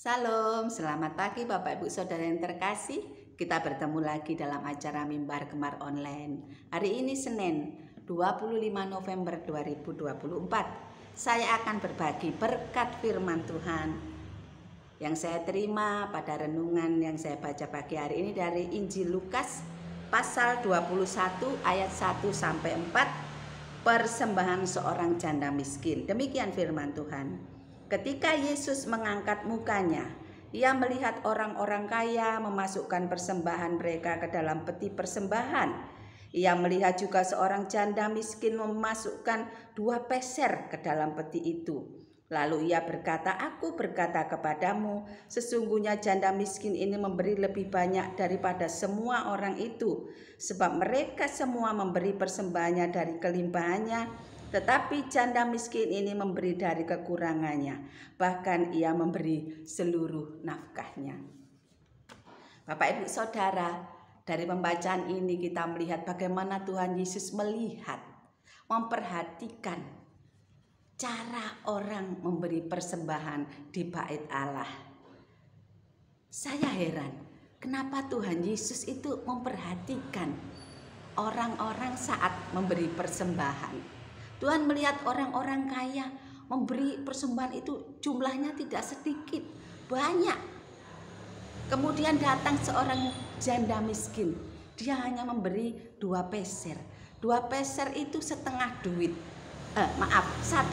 Salam, selamat pagi Bapak Ibu Saudara yang terkasih. Kita bertemu lagi dalam acara Mimbar Gemar Online. Hari ini Senin 25 November 2024. Saya akan berbagi berkat firman Tuhan yang saya terima pada renungan yang saya baca pagi hari ini dari Injil Lukas pasal 21 ayat 1 sampai 4, persembahan seorang janda miskin. Demikian firman Tuhan. Ketika Yesus mengangkat mukanya, ia melihat orang-orang kaya memasukkan persembahan mereka ke dalam peti persembahan. Ia melihat juga seorang janda miskin memasukkan 2 peser ke dalam peti itu. Lalu ia berkata, "Aku berkata kepadamu, sesungguhnya janda miskin ini memberi lebih banyak daripada semua orang itu, sebab mereka semua memberi persembahannya dari kelimpahannya, tetapi janda miskin ini memberi dari kekurangannya, bahkan ia memberi seluruh nafkahnya." Bapak Ibu Saudara, dari pembacaan ini kita melihat bagaimana Tuhan Yesus melihat, memperhatikan cara orang memberi persembahan di bait Allah. Saya heran, kenapa Tuhan Yesus itu memperhatikan orang-orang saat memberi persembahan. Tuhan melihat orang-orang kaya memberi persembahan itu jumlahnya tidak sedikit, banyak. Kemudian datang seorang janda miskin, dia hanya memberi 2 peser. 2 peser itu setengah duit. 1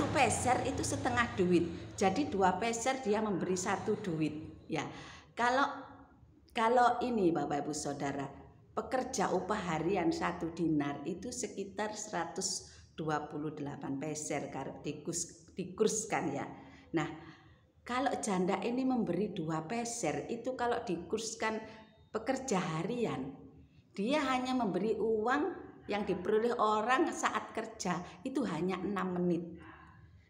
peser itu setengah duit. Jadi 2 peser dia memberi 1 duit. Ya, kalau ini Bapak Ibu Saudara, pekerja upah harian 1 dinar itu sekitar 128 peser kalau dikurskan ya. Nah, kalau janda ini memberi 2 peser itu kalau dikurskan pekerja harian, dia hanya memberi uang yang diperoleh orang saat kerja itu hanya 6 menit.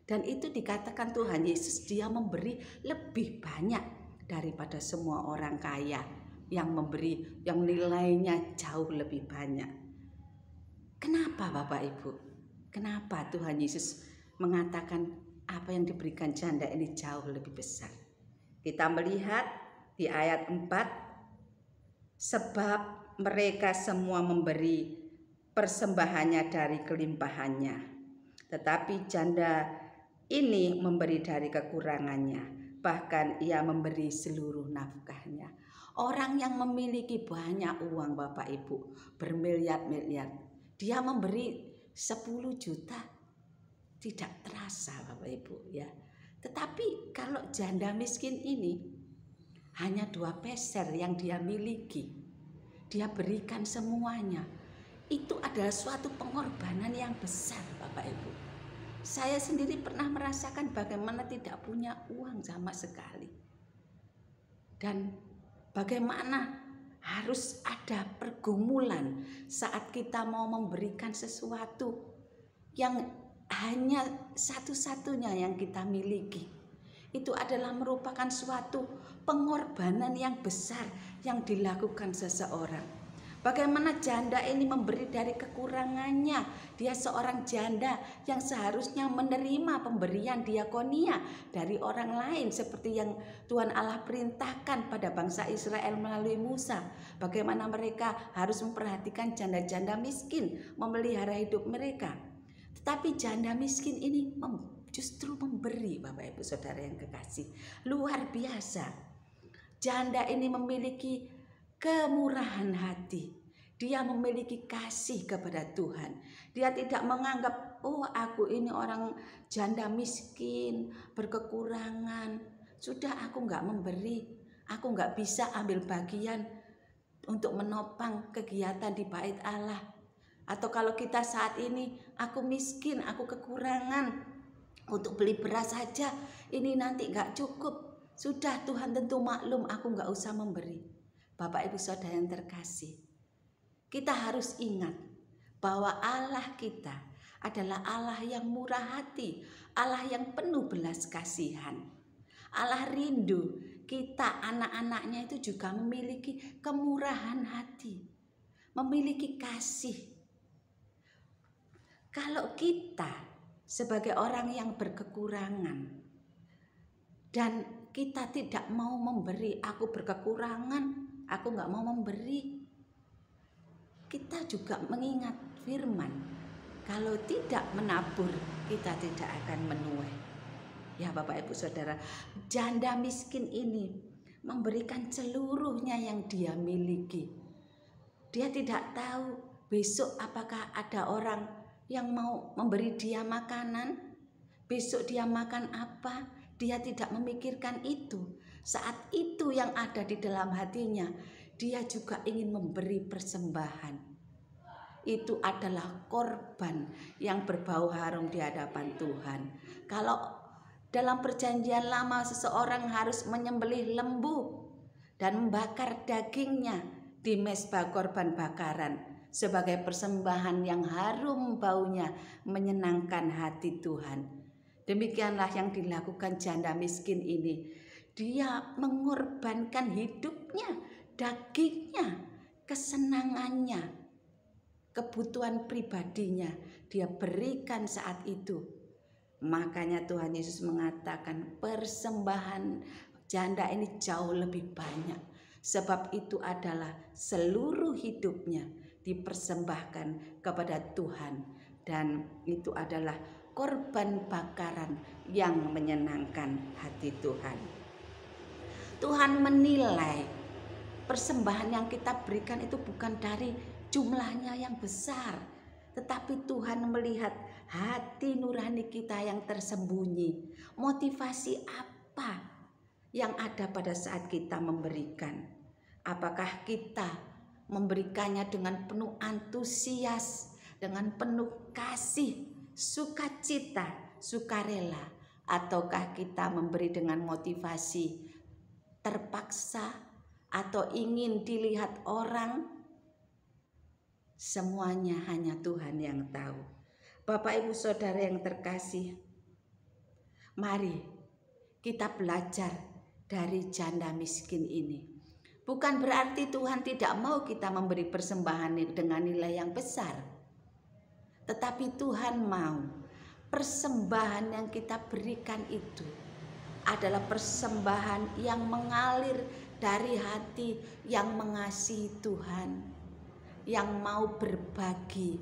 Dan itu dikatakan Tuhan Yesus dia memberi lebih banyak daripada semua orang kaya yang memberi, yang nilainya jauh lebih banyak. Kenapa Bapak Ibu? Kenapa Tuhan Yesus mengatakan apa yang diberikan janda ini jauh lebih besar? Kita melihat di ayat 4, sebab mereka semua memberi persembahannya dari kelimpahannya, tetapi janda ini memberi dari kekurangannya, bahkan ia memberi seluruh nafkahnya. Orang yang memiliki banyak uang Bapak Ibu, bermiliar-miliar, dia memberi 10 juta tidak terasa Bapak Ibu ya. Tetapi kalau janda miskin ini hanya 2 peser yang dia miliki, dia berikan semuanya. Itu adalah suatu pengorbanan yang besar Bapak Ibu. Saya sendiri pernah merasakan bagaimana tidak punya uang sama sekali. Dan bagaimana harus ada pergumulan saat kita mau memberikan sesuatu yang hanya satu-satunya yang kita miliki. Itu adalah merupakan suatu pengorbanan yang besar yang dilakukan seseorang. Bagaimana janda ini memberi dari kekurangannya. Dia seorang janda yang seharusnya menerima pemberian diakonia dari orang lain, seperti yang Tuhan Allah perintahkan pada bangsa Israel melalui Musa. Bagaimana mereka harus memperhatikan janda-janda miskin, memelihara hidup mereka. Tetapi janda miskin ini justru memberi, Bapak Ibu Saudara yang kekasih, luar biasa. Janda ini memiliki kemurahan hati. Dia memiliki kasih kepada Tuhan. Dia tidak menganggap, oh aku ini orang janda miskin, berkekurangan, sudah aku gak memberi, aku gak bisa ambil bagian untuk menopang kegiatan di bait Allah. Atau kalau kita saat ini, aku miskin, aku kekurangan, untuk beli beras saja ini nanti gak cukup, sudah Tuhan tentu maklum, aku gak usah memberi. Bapak Ibu Saudara yang terkasih, kita harus ingat bahwa Allah kita adalah Allah yang murah hati, Allah yang penuh belas kasihan. Allah rindu kita anak-anaknya itu juga memiliki kemurahan hati, memiliki kasih. Kalau kita sebagai orang yang berkekurangan dan kita tidak mau memberi, aku berkekurangan, aku nggak mau memberi. Kita juga mengingat firman, kalau tidak menabur, kita tidak akan menuai. Ya Bapak Ibu Saudara, janda miskin ini memberikan seluruhnya yang dia miliki. Dia tidak tahu besok apakah ada orang yang mau memberi dia makanan, besok dia makan apa. Dia tidak memikirkan itu. Saat itu yang ada di dalam hatinya, dia juga ingin memberi persembahan. Itu adalah korban yang berbau harum di hadapan Tuhan. Kalau dalam perjanjian lama seseorang harus menyembelih lembu dan membakar dagingnya di mezbah korban bakaran sebagai persembahan yang harum baunya menyenangkan hati Tuhan. Demikianlah yang dilakukan janda miskin ini. Dia mengorbankan hidupnya, dagingnya, kesenangannya, kebutuhan pribadinya. Dia berikan saat itu. Makanya Tuhan Yesus mengatakan persembahan janda ini jauh lebih banyak. Sebab itu adalah seluruh hidupnya dipersembahkan kepada Tuhan. Dan itu adalah korban bakaran yang menyenangkan hati Tuhan. Tuhan menilai persembahan yang kita berikan itu bukan dari jumlahnya yang besar, tetapi Tuhan melihat hati nurani kita yang tersembunyi. Motivasi apa yang ada pada saat kita memberikan? Apakah kita memberikannya dengan penuh antusias, dengan penuh kasih, sukacita, sukarela, ataukah kita memberi dengan motivasi terpaksa atau ingin dilihat orang? Semuanya hanya Tuhan yang tahu. Bapak Ibu Saudara yang terkasih, mari kita belajar dari janda miskin ini. Bukan berarti Tuhan tidak mau kita memberi persembahan dengan nilai yang besar. Tetapi Tuhan mau persembahan yang kita berikan itu adalah persembahan yang mengalir dari hati yang mengasihi Tuhan, yang mau berbagi.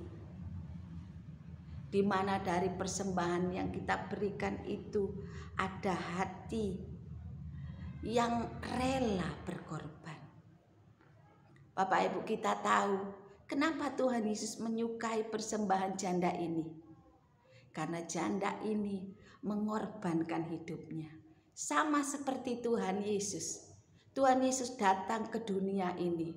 Di mana dari persembahan yang kita berikan itu ada hati yang rela berkorban. Bapak Ibu, kita tahu kenapa Tuhan Yesus menyukai persembahan janda ini? Karena janda ini mengorbankan hidupnya. Sama seperti Tuhan Yesus. Tuhan Yesus datang ke dunia ini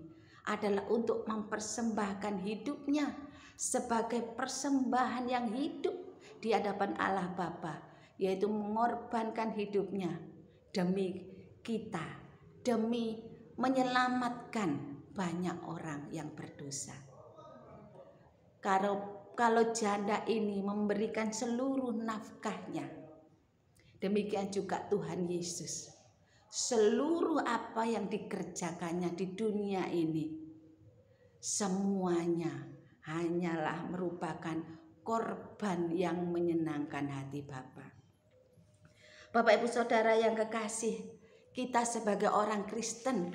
adalah untuk mempersembahkan hidupnya sebagai persembahan yang hidup di hadapan Allah Bapa, yaitu mengorbankan hidupnya demi kita, demi menyelamatkan banyak orang yang berdosa. Kalau janda ini memberikan seluruh nafkahnya, demikian juga Tuhan Yesus. Seluruh apa yang dikerjakannya di dunia ini, semuanya hanyalah merupakan korban yang menyenangkan hati Bapa. Bapak Ibu Saudara yang kekasih, kita sebagai orang Kristen,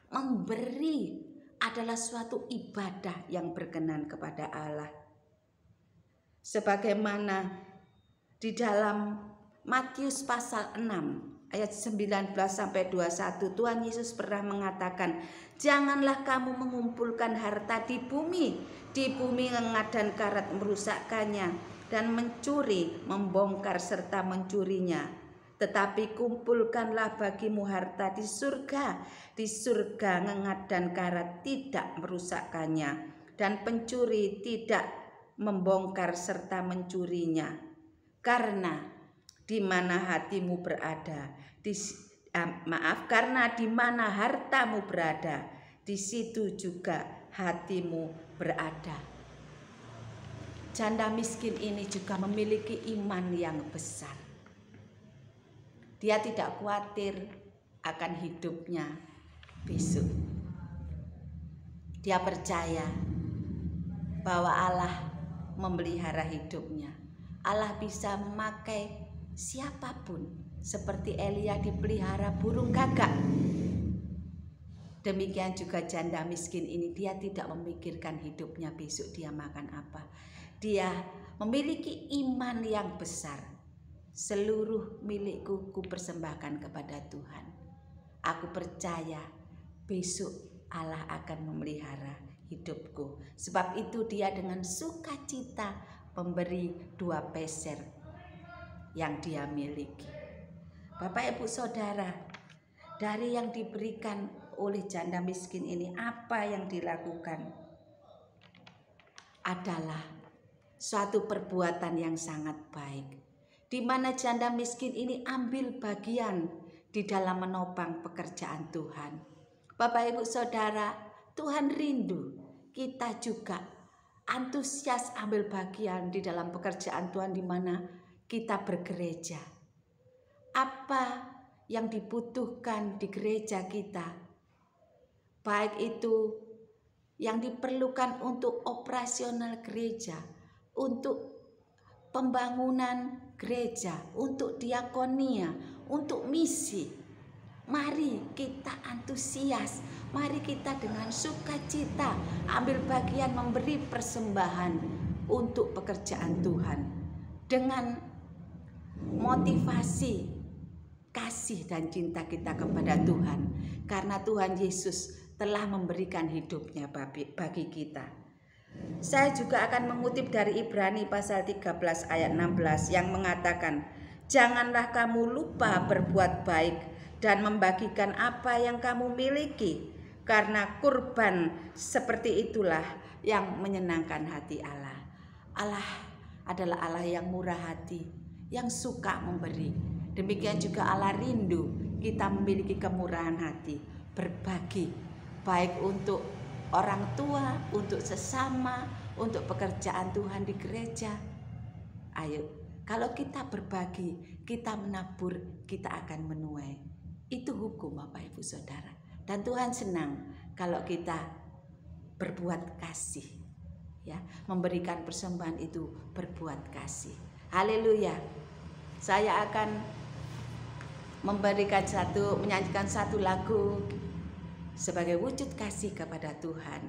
memberi adalah suatu ibadah yang berkenan kepada Allah. Sebagaimana di dalam Matius pasal 6 ayat 19 sampai 21, Tuhan Yesus pernah mengatakan, "Janganlah kamu mengumpulkan harta di bumi engat dan karat merusakkannya dan mencuri, membongkar serta mencurinya. Tetapi kumpulkanlah bagimu harta di surga. Di surga ngengat dan karat tidak merusakkannya, dan pencuri tidak membongkar serta mencurinya. Karena di mana hatimu berada, karena di mana hartamu berada, di situ juga hatimu berada." Janda miskin ini juga memiliki iman yang besar. Dia tidak khawatir akan hidupnya besok. Dia percaya bahwa Allah memelihara hidupnya. Allah bisa memakai siapapun seperti Elia dipelihara burung gagak. Demikian juga janda miskin ini, dia tidak memikirkan hidupnya besok dia makan apa. Dia memiliki iman yang besar. Seluruh milikku kupersembahkan kepada Tuhan. Aku percaya besok Allah akan memelihara hidupku. Sebab itu dia dengan sukacita memberi 2 peser yang dia miliki. Bapak Ibu Saudara, dari yang diberikan oleh janda miskin ini, apa yang dilakukan adalah suatu perbuatan yang sangat baik, di mana janda miskin ini ambil bagian di dalam menopang pekerjaan Tuhan. Bapak Ibu Saudara, Tuhan rindu kita juga antusias ambil bagian di dalam pekerjaan Tuhan, di mana kita bergereja. Apa yang dibutuhkan di gereja kita, baik itu yang diperlukan untuk operasional gereja, untuk pembangunan gereja, untuk diakonia, untuk misi, mari kita antusias, mari kita dengan sukacita ambil bagian memberi persembahan untuk pekerjaan Tuhan dengan motivasi kasih dan cinta kita kepada Tuhan, karena Tuhan Yesus telah memberikan hidupnya bagi kita. Saya juga akan mengutip dari Ibrani pasal 13 ayat 16 yang mengatakan, janganlah kamu lupa berbuat baik dan membagikan apa yang kamu miliki, karena kurban seperti itulah yang menyenangkan hati Allah. Allah adalah Allah yang murah hati, yang suka memberi. Demikian juga Allah rindu kita memiliki kemurahan hati, berbagi, baik untuk orang tua, untuk sesama, untuk pekerjaan Tuhan di gereja. Ayo, kalau kita berbagi, kita menabur, kita akan menuai. Itu hukum Bapak Ibu Saudara. Dan Tuhan senang kalau kita berbuat kasih, ya, memberikan persembahan itu berbuat kasih. Haleluya. Saya akan menyanyikan satu lagu sebagai wujud kasih kepada Tuhan.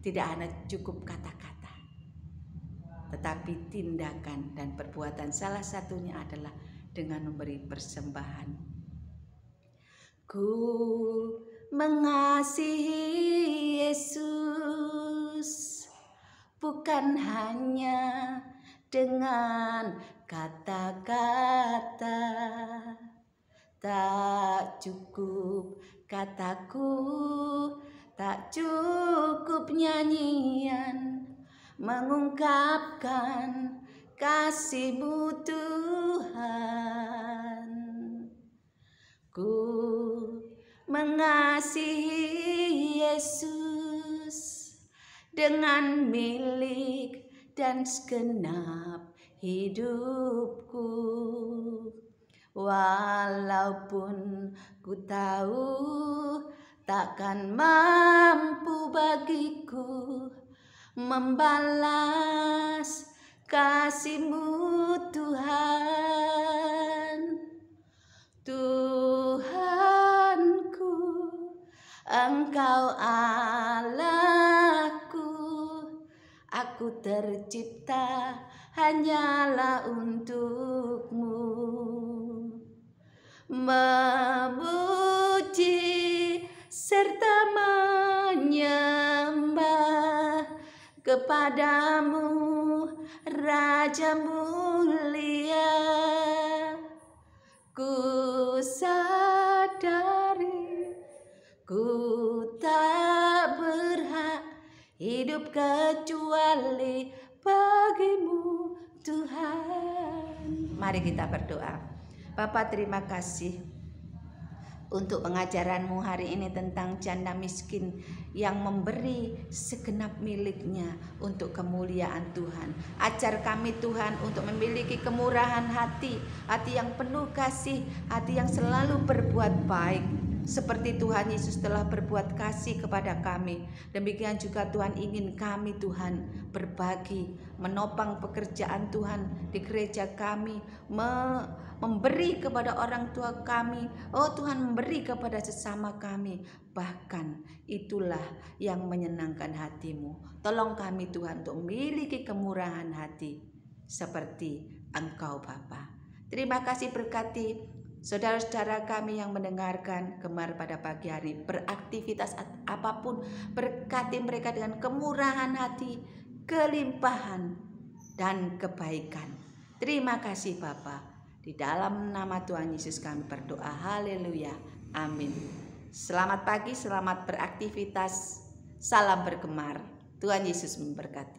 Tidak hanya cukup kata-kata, tetapi tindakan dan perbuatan. Salah satunya adalah dengan memberi persembahan. Ku mengasihi Yesus bukan hanya dengan kata-kata, tak cukup kataku, tak cukup nyanyian mengungkapkan kasih-Mu Tuhan. Ku mengasihi Yesus dengan milik dan segenap hidupku. Walaupun ku tahu takkan mampu bagiku membalas kasih-Mu Tuhan. Tuhanku, Engkau Allahku, aku tercipta hanyalah untuk-Mu. Memuji serta menyembah kepadamu, Raja mulia. Ku sadari ku tak berhak hidup kecuali bagi-Mu Tuhan. Mari kita berdoa. Bapa, terima kasih untuk pengajaran-Mu hari ini tentang janda miskin yang memberi segenap miliknya untuk kemuliaan Tuhan. Ajar kami Tuhan untuk memiliki kemurahan hati, hati yang penuh kasih, hati yang selalu berbuat baik, seperti Tuhan Yesus telah berbuat kasih kepada kami, demikian juga Tuhan ingin kami Tuhan berbagi, menopang pekerjaan Tuhan di gereja kami, memberi kepada orang tua kami, oh Tuhan, memberi kepada sesama kami. Bahkan itulah yang menyenangkan hati-Mu. Tolong kami Tuhan untuk memiliki kemurahan hati seperti Engkau Bapa. Terima kasih, berkati saudara-saudara kami yang mendengarkan Gemar pada pagi hari, beraktivitas apapun, berkati mereka dengan kemurahan hati, kelimpahan, dan kebaikan. Terima kasih Bapa. Di dalam nama Tuhan Yesus kami berdoa. Haleluya. Amin. Selamat pagi, selamat beraktivitas. Salam bergemar. Tuhan Yesus memberkati.